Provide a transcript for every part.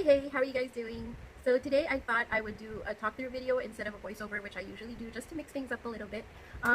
Hey, how are you guys doing? So today I thought I would do a talk through video instead of a voiceover, which I usually do just to mix things up a little bit.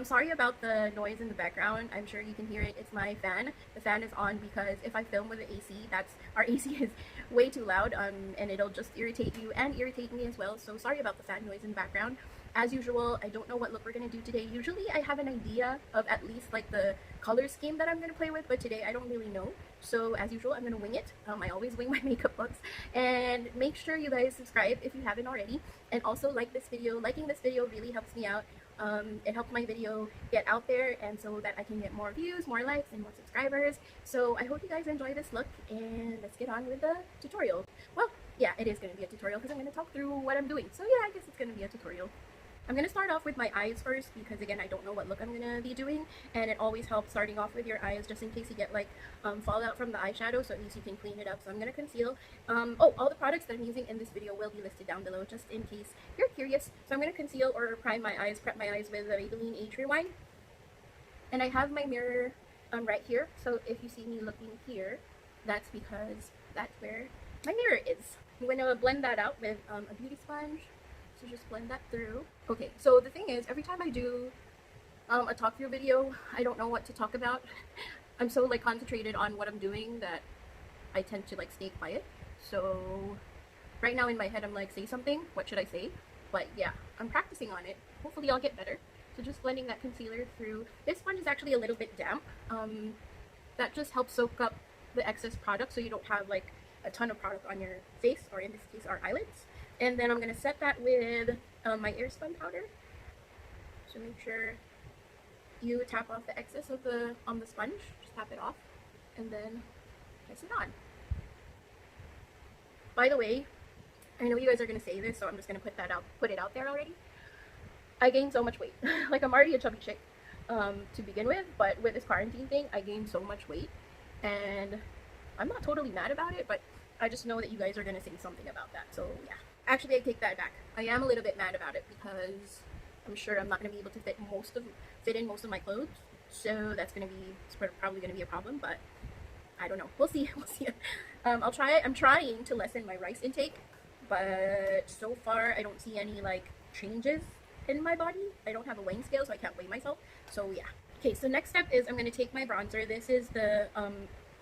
Sorry about the noise in the background. I'm sure you can hear it. It's my fan. The fan is on because if I film with the AC, our AC is way too loud, and it'll just irritate you and irritate me as well. So sorry about the fan noise in the background. As usual, I don't know what look we're going to do today. Usually I have an idea of at least like the color scheme that I'm going to play with, but today I don't really know. So as usual, I'm going to wing it. I always wing my makeup looks. And make sure you guys subscribe if you haven't already. And also like this video. Liking this video really helps me out. It helps my video get out there, and so that I can get more views, more likes, and more subscribers. So I hope you guys enjoy this look, and let's get on with the tutorial. Well, yeah, it is going to be a tutorial because I'm going to talk through what I'm doing. So yeah, I guess it's going to be a tutorial. I'm going to start off with my eyes first because again I don't know what look I'm going to be doing, and it always helps starting off with your eyes just in case you get like fallout from the eyeshadow, so at least you can clean it up. So I'm going to conceal. All the products that I'm using in this video will be listed down below just in case you're curious. So I'm going to conceal or prep my eyes with the Maybelline Age Rewind. And I have my mirror right here, so if you see me looking here, that's because that's where my mirror is. I'm going to blend that out with a beauty sponge. So just blend that through. Okay, so the thing is, every time I do a talk through video, I don't know what to talk about. I'm so like concentrated on what I'm doing that I tend to like stay quiet. So right now in my head I'm like, say something, what should I say? But yeah, I'm practicing on it. Hopefully I'll get better. So just blending that concealer through. This sponge is actually a little bit damp. That just helps soak up the excess product so you don't have like a ton of product on your face, or in this case our eyelids. And then I'm going to set that with my Airspun powder. So make sure you tap off the excess of on the sponge. Just tap it off and then press it on. By the way, I know you guys are going to say this, so I'm just going to put it out there already. I gained so much weight. Like, I'm already a chubby chick to begin with, but with this quarantine thing, I gained so much weight. And I'm not totally mad about it, but I just know that you guys are going to say something about that. So yeah. Actually, I take that back. I am a little bit mad about it because I'm sure I'm not going to be able to fit in most of my clothes. So that's probably going to be a problem, but I don't know. We'll see. We'll see. I'm trying to lessen my rice intake, but so far I don't see any like changes in my body. I don't have a weighing scale, so I can't weigh myself. So yeah. Okay, so next step is I'm going to take my bronzer. This is the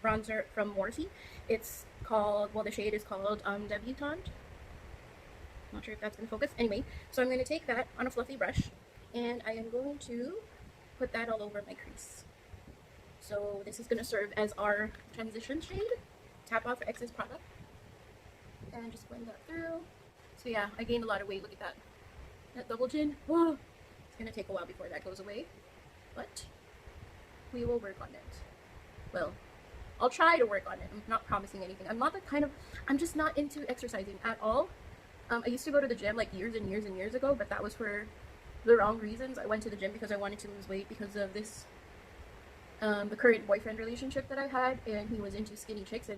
bronzer from Morphe. It's called, well, the shade is called Debutante. Not sure if that's going to focus. Anyway, so I'm going to take that on a fluffy brush, and I am going to put that all over my crease. So this is going to serve as our transition shade. Tap off excess product, and just blend that through. So yeah, I gained a lot of weight. Look at that. That double chin. Oh, it's going to take a while before that goes away, but we will work on it. Well, I'll try to work on it. I'm not promising anything. I'm just not into exercising at all. I used to go to the gym like years and years and years ago, but that was for the wrong reasons. I went to the gym because I wanted to lose weight because of this, the current boyfriend relationship that I had, and he was into skinny chicks,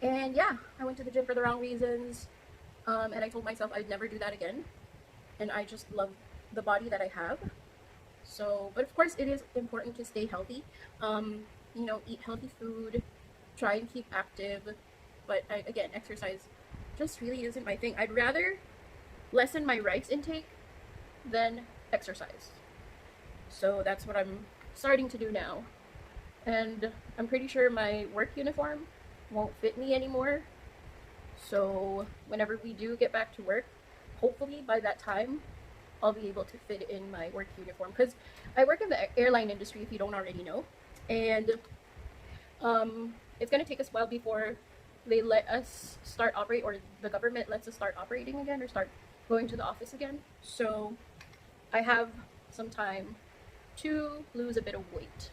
and yeah, I went to the gym for the wrong reasons, and I told myself I'd never do that again, and I just love the body that I have. So, but of course it is important to stay healthy, you know, eat healthy food, try and keep active, but again, exercise just really isn't my thing. I'd rather lessen my rice intake than exercise. So that's what I'm starting to do now. And I'm pretty sure my work uniform won't fit me anymore. So whenever we do get back to work, hopefully by that time, I'll be able to fit in my work uniform. Because I work in the airline industry, if you don't already know. And it's going to take us a while before they let us start operate, or the government lets us start operating again, or start going to the office again. So I have some time to lose a bit of weight.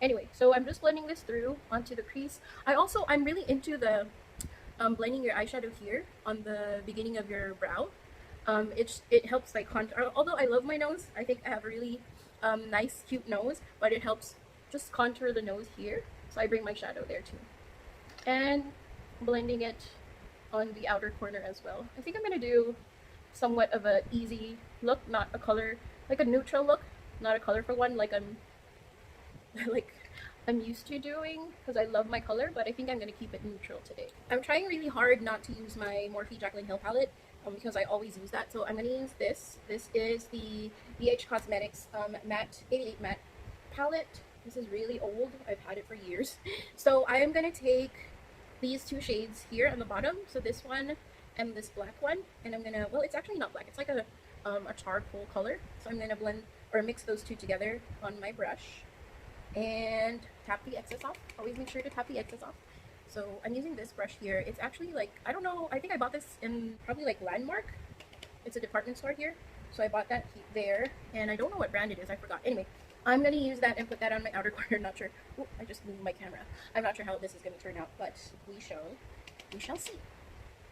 Anyway, so I'm just blending this through onto the crease. I'm really into the blending your eyeshadow here on the beginning of your brow. It helps like contour. Although I love my nose, I think I have a really nice, cute nose, but it helps just contour the nose here. So I bring my shadow there too. And blending it on the outer corner as well. I think I'm going to do somewhat of a easy look, not a color, like a neutral look, not a colorful one, like I'm like I'm used to doing because I love my color, but I think I'm going to keep it neutral today. I'm trying really hard not to use my Morphe Jaclyn Hill palette because I always use that. So I'm going to use this. This is the BH Cosmetics Matte 88 Matte palette. This is really old. I've had it for years. So I am going to take these two shades here on the bottom. So this one and this black one. And I'm going to, well, it's actually not black. It's like a charcoal color. So I'm going to blend or mix those two together on my brush and tap the excess off. Always make sure to tap the excess off. So I'm using this brush here. It's actually like, I don't know, I think I bought this in probably like Landmark. It's a department store here. So I bought that there, and I don't know what brand it is, I forgot. Anyway, I'm going to use that and put that on my outer corner. Not sure. Oh, I just moved my camera. I'm not sure how this is going to turn out, but we shall see.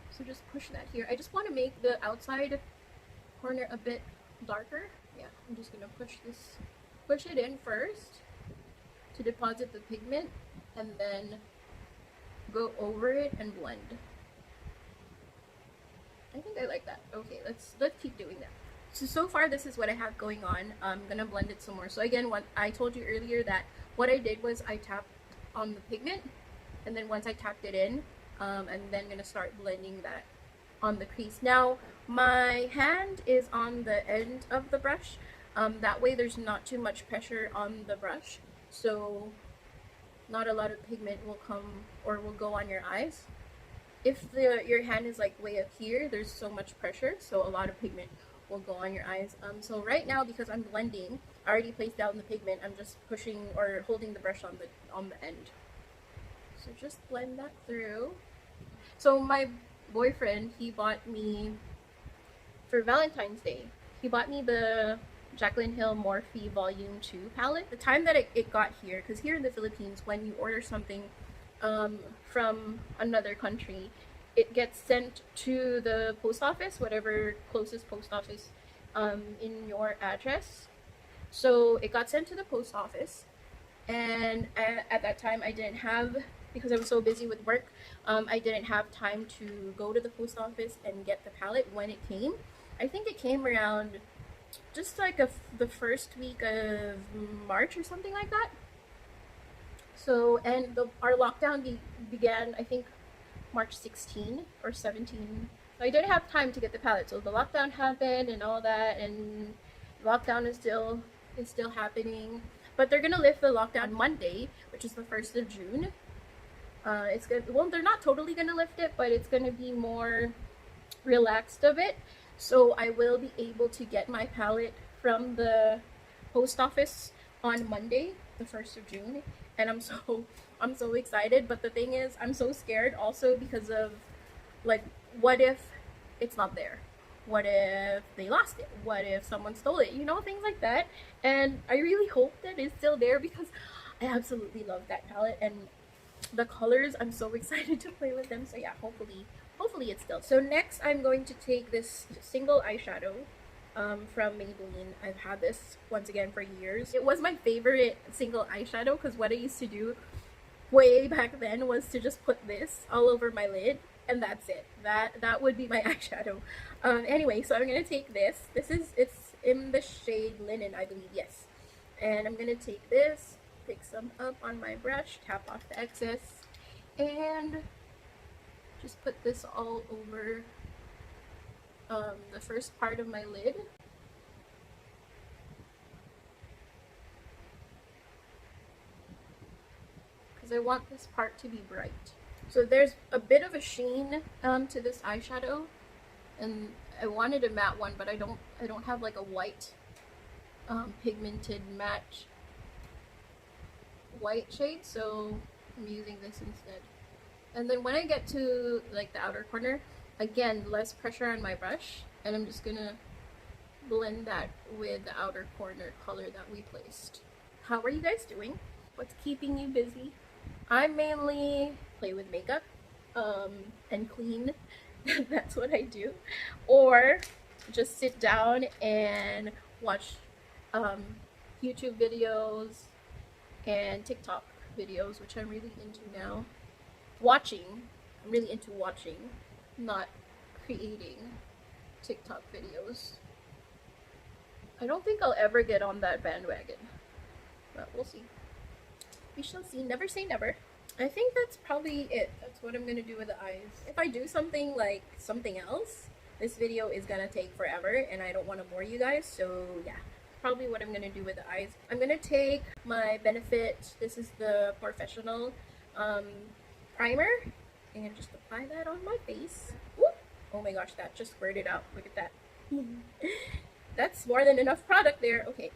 So just push that here. I just want to make the outside corner a bit darker. Yeah, I'm just going to push it in first to deposit the pigment, and then go over it and blend. I think I like that. Okay, let's keep doing that. So far this is what I have going on. I'm gonna blend it some more. So again, what I told you earlier, that what I did was I tapped on the pigment, and then once I tapped it in, and then gonna start blending that on the crease. Now my hand is on the end of the brush, that way there's not too much pressure on the brush, so not a lot of pigment will come or will go on your eyes. If your hand is like way up here, there's so much pressure, so a lot of pigment will go on your eyes. So right now, because I'm blending, I already placed down the pigment. I'm just pushing or holding the brush on the end. So just blend that through. So my boyfriend, he bought me for Valentine's Day. He bought me the Jaclyn Hill Morphe Volume 2 palette. The time that it got here, because here in the Philippines, when you order something from another country, it gets sent to the post office, whatever closest post office in your address. So it got sent to the post office, and at that time I didn't have, because I was so busy with work, I didn't have time to go to the post office and get the palette when it came. I think it came around just like the first week of March or something like that. So, and our lockdown began, I think, March 16 or 17. So I didn't have time to get the palette. So the lockdown happened and all that, and lockdown is still happening. But they're gonna lift the lockdown Monday, which is the 1st of June. It's gonna, well, they're not totally gonna lift it, but it's gonna be more relaxed of it. So I will be able to get my palette from the post office on Monday, the 1st of June, and I'm so excited. But the thing is, I'm so scared also because of, like, what if it's not there? What if they lost it? What if someone stole it? You know, things like that. And I really hope that it's still there because I absolutely love that palette, and the colors, I'm so excited to play with them. So yeah, hopefully it's still. So next I'm going to take this single eyeshadow from Maybelline. I've had this once again for years. It was my favorite single eyeshadow because what I used to do way back then was to just put this all over my lid, and that's it. That would be my eyeshadow. Anyway, so I'm gonna take this. It's in the shade Linen, I believe. Yes. And I'm gonna take this, pick some up on my brush, tap off the excess, and just put this all over the first part of my lid. Because I want this part to be bright. So there's a bit of a sheen to this eyeshadow, and I wanted a matte one, but I don't have like a white pigmented matte white shade, so I'm using this instead. And then when I get to like the outer corner, again, less pressure on my brush, and I'm just gonna blend that with the outer corner color that we placed. How are you guys doing? What's keeping you busy? I mainly play with makeup and clean. That's what I do. Or just sit down and watch YouTube videos and TikTok videos, which I'm really into now. I'm really into watching, not creating TikTok videos. I don't think I'll ever get on that bandwagon, but we'll see. We shall see. Never say never. I think that's probably it. That's what I'm gonna do with the eyes. If I do something like something else, this video is gonna take forever and I don't want to bore you guys, so yeah, probably what I'm gonna do with the eyes. I'm gonna take my Benefit, this is the Porefessional primer, and just apply that on my face. Whoop. Oh my gosh, that just squirted out. Look at that. That's more than enough product there. Okay,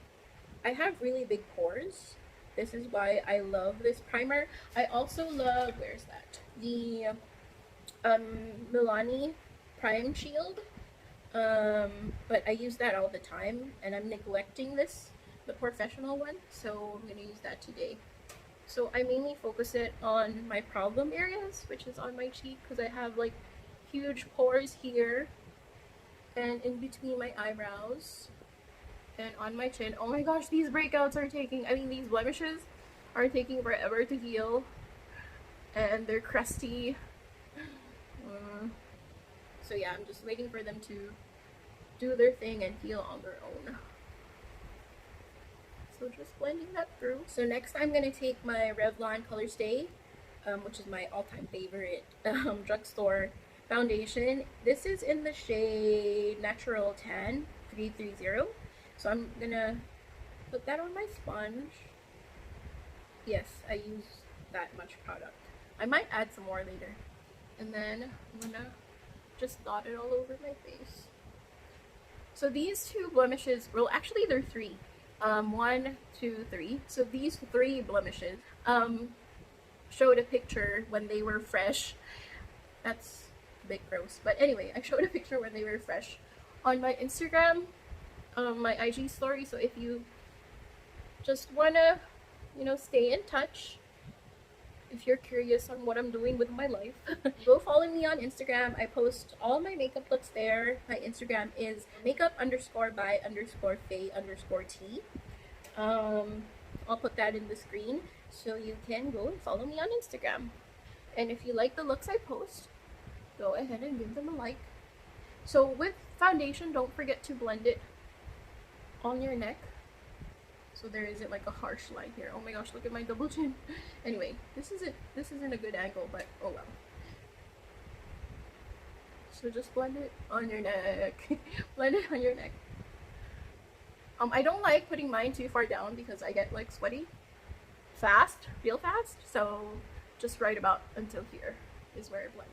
I have really big pores. This is why I love this primer. I also love, where's that? The Milani Prime Shield. But I use that all the time and I'm neglecting this, the Porefessional one, so I'm going to use that today. So I mainly focus it on my problem areas, which is on my cheek, because I have like huge pores here and in between my eyebrows and on my chin. Oh my gosh, these breakouts are taking, these blemishes are taking forever to heal and they're crusty. So yeah, I'm just waiting for them to do their thing and heal on their own. So just blending that through. So next I'm going to take my Revlon Colorstay, which is my all-time favorite drugstore foundation. This is in the shade Natural Tan 330. So I'm going to put that on my sponge. Yes, I use that much product. I might add some more later. And then I'm going to just dot it all over my face. So these two blemishes, well actually they're three. 1, 2, 3. So these 3 blemishes showed a picture when they were fresh. That's a bit gross. But anyway, I showed a picture when they were fresh on my Instagram, my IG story. So if you just wanna, stay in touch, if you're curious on what I'm doing with my life, go follow me on Instagram. I post all my makeup looks there. My Instagram is makeup_by_faye_t. I'll put that in the screen so you can go and follow me on Instagram. And if you like the looks I post, go ahead and give them a like. So with foundation, don't forget to blend it on your neck, so there isn't like a harsh line here. Oh my gosh, look at my double chin. Anyway, this isn't a good angle, but oh well. So just blend it on your neck. Blend it on your neck. I don't like putting mine too far down because I get like sweaty fast, real fast. So just right about until here is where I blend.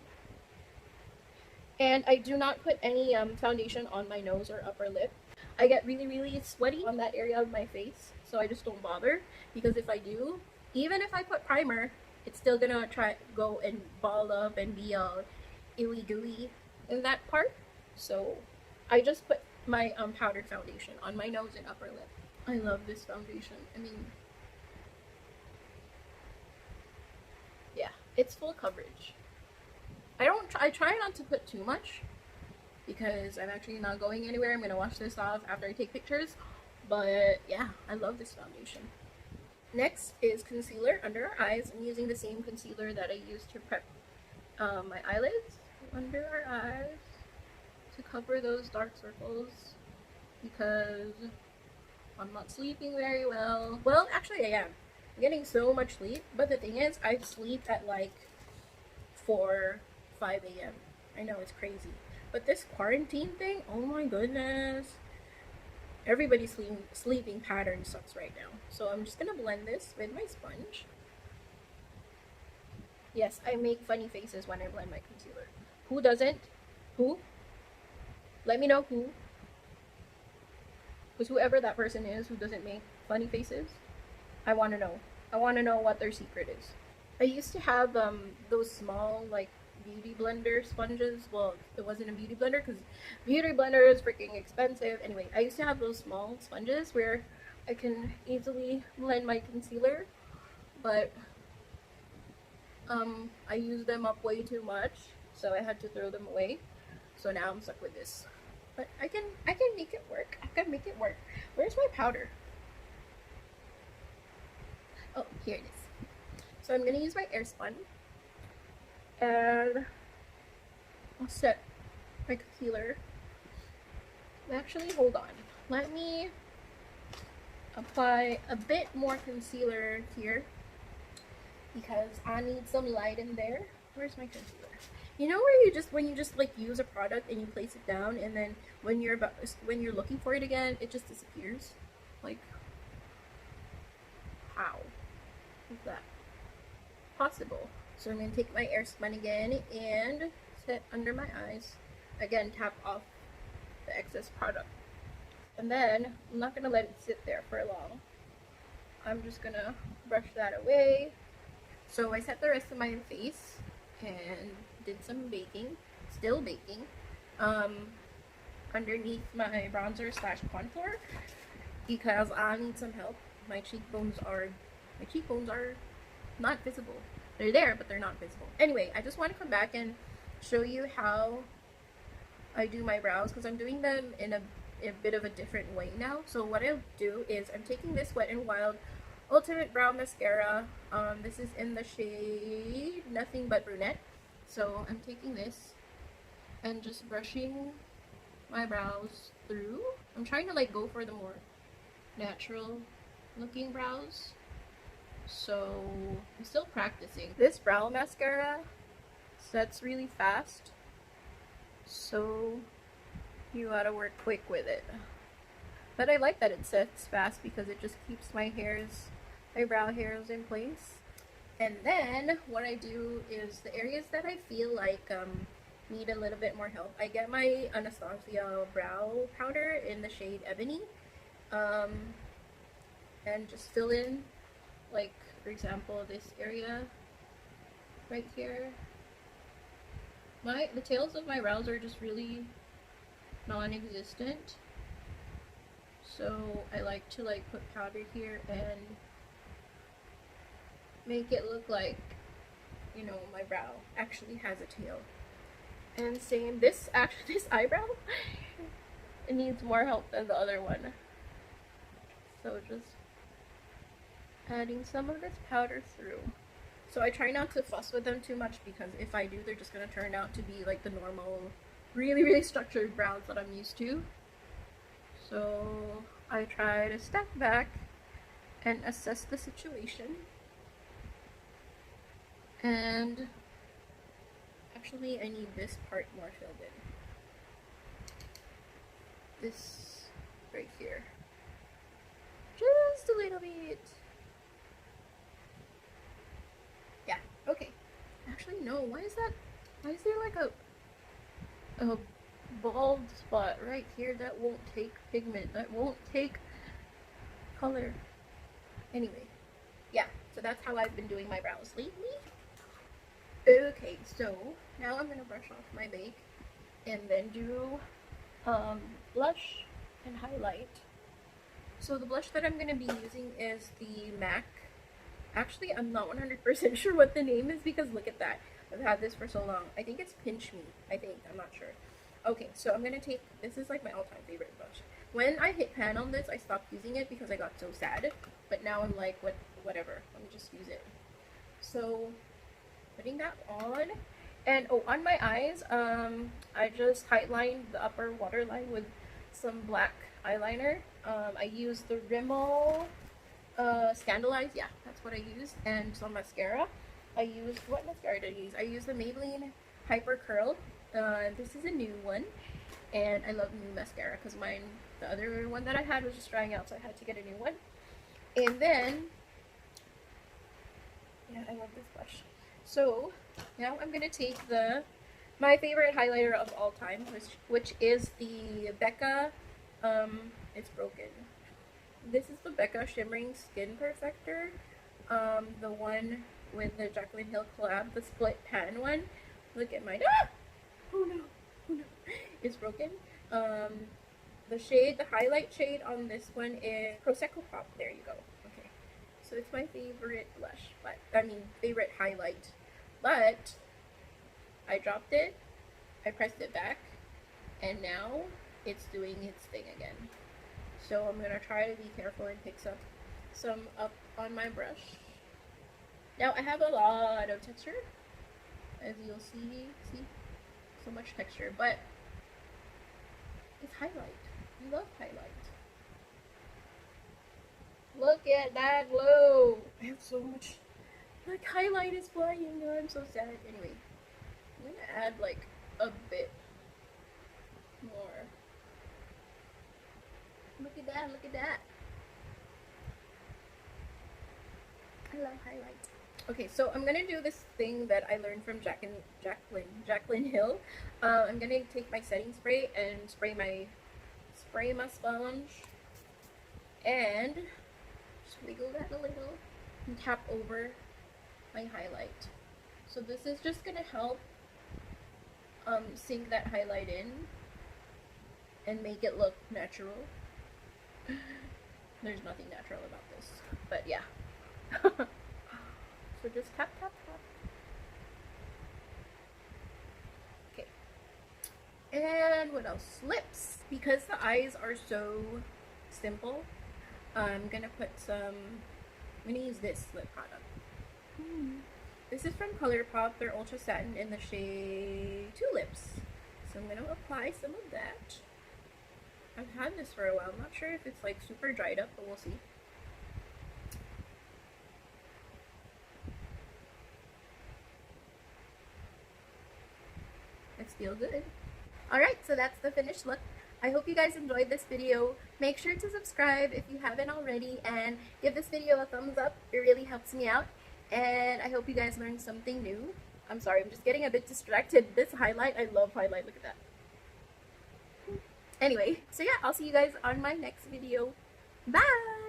And I do not put any foundation on my nose or upper lip. I get really sweaty on that area of my face, so I just don't bother, because if I do, even if I put primer, it's still gonna go and ball up and be all ooey gooey in that part. So I just put my powdered foundation on my nose and upper lip. I love this foundation. Yeah, it's full coverage. I try not to put too much, because I'm actually not going anywhere. I'm going to wash this off after I take pictures. But yeah, I love this foundation. Next is concealer under our eyes. I'm using the same concealer that I used to prep my eyelids under our eyes to cover those dark circles, because I'm not sleeping very well. Well, actually I am. I'm getting so much sleep, but the thing is, I sleep at like 4, 5 a.m. I know, it's crazy. But this quarantine thing, oh my goodness. Everybody's sleeping pattern sucks right now. So I'm just gonna blend this with my sponge. Yes, I make funny faces when I blend my concealer. Who doesn't? Who? Let me know who. Because whoever that person is who doesn't make funny faces, I want to know. I want to know what their secret is. I used to have those small like beauty blender sponges. Well, it wasn't a beauty blender because beauty blender is freaking expensive. Anyway, I used to have those small sponges where I can easily blend my concealer, but I used them up way too much, so I had to throw them away. So now I'm stuck with this. But I can make it work. I can make it work. Where's my powder? Oh, here it is. So I'm gonna use my Airspun, and I'll set my concealer. Actually, hold on. Let me apply a bit more concealer here because I need some light in there. Where's my concealer? You know where you just, when you just like use a product and you place it down, and then when you're looking for it again, it just disappears. Like, how is that possible? So I'm gonna take my Airspun again and set under my eyes. Again, tap off the excess product. And then I'm not gonna let it sit there for long. I'm just gonna brush that away. So I set the rest of my face and did some baking, still baking, underneath my bronzer slash contour because I need some help. My cheekbones are not visible. They're there, but they're not visible. Anyway, I just want to come back and show you how I do my brows because I'm doing them in a bit of a different way now. So what I'll do is I'm taking this Wet n Wild Ultimate Brow Mascara. This is in the shade Nothing But Brunette. So I'm taking this and just brushing my brows through. I'm trying to like go for the more natural looking brows. So I'm still practicing. This brow mascara sets really fast, so you gotta work quick with it. But I like that it sets fast because it just keeps my brow hairs in place. And then what I do is the areas that I feel like need a little bit more help, I get my Anastasia brow powder in the shade Ebony, and just fill in, like for example this area right here. The tails of my brows are just really non-existent, so I like to like put powder here and make it look like, you know, my brow actually has a tail. And same, this eyebrow it needs more help than the other one, so just adding some of this powder through. So I try not to fuss with them too much because if I do, they're just gonna turn out to be like the normal really structured brows that I'm used to. So I try to step back and assess the situation. And actually I need this part more filled in. This right here. Just a little bit. Yeah, okay. Actually no, why is there like a bald spot right here that won't take pigment, that won't take color? Anyway, yeah, so that's how I've been doing my brows lately. Okay, so now I'm gonna brush off my bake and then do blush and highlight. So the blush that I'm gonna be using is the MAC. Actually, I'm not 100% sure what the name is because look at that. I've had this for so long. I think it's Pinch Me. I'm not sure. Okay, so I'm gonna take, this is like my all-time favorite blush. When I hit pan on this, I stopped using it because I got so sad. But now I'm like, whatever, let me just use it. So, putting that on. And oh, on my eyes, I just highlined the upper waterline with some black eyeliner. I used the Rimmel Scandalize, yeah, that's what I used. And some mascara. What mascara did I use? I used the Maybelline Hyper Curl. This is a new one, and I love new mascara because the other one that I had was just drying out, so I had to get a new one. And then, yeah, I love this blush. So now I'm gonna take my favorite highlighter of all time, which is the BECCA. It's broken. This is the BECCA Shimmering Skin Perfector, the one with the Jaclyn Hill collab, the split pan one. Look at mine. Ah! Oh no, oh no, it's broken. The highlight shade on this one is Prosecco Pop. There you go. Okay, so it's my favorite blush, favorite highlight. But I dropped it, I pressed it back, and now it's doing its thing again. So I'm gonna try to be careful and pick some up on my brush. Now I have a lot of texture, as you'll see, so much texture, but it's highlight. I love highlight. Look at that glow. I have so much Like, highlight is flying. Oh, I'm so sad. Anyway, I'm gonna add like a bit more. Look at that, look at that. I love highlight. Okay, so I'm gonna do this thing that I learned from Jaclyn Hill. I'm gonna take my setting spray and spray my sponge and just wiggle that a little and tap over my highlight. So this is just gonna help sink that highlight in and make it look natural. There's nothing natural about this, but yeah. So just tap, tap, tap. Okay. And what else? Lips. Because the eyes are so simple, I'm gonna put some, I'm gonna use this lip product. This is from ColourPop. They're Ultra Satin in the shade Tulips. So I'm gonna apply some of that. I've had this for a while. I'm not sure if it's like super dried up, but we'll see. It's still good. Alright, so that's the finished look. I hope you guys enjoyed this video. Make sure to subscribe if you haven't already and give this video a thumbs up. It really helps me out. And I hope you guys learned something new. I'm sorry, I'm just getting a bit distracted. This highlight, I love highlight. Look at that. Anyway, so yeah, I'll see you guys on my next video. Bye!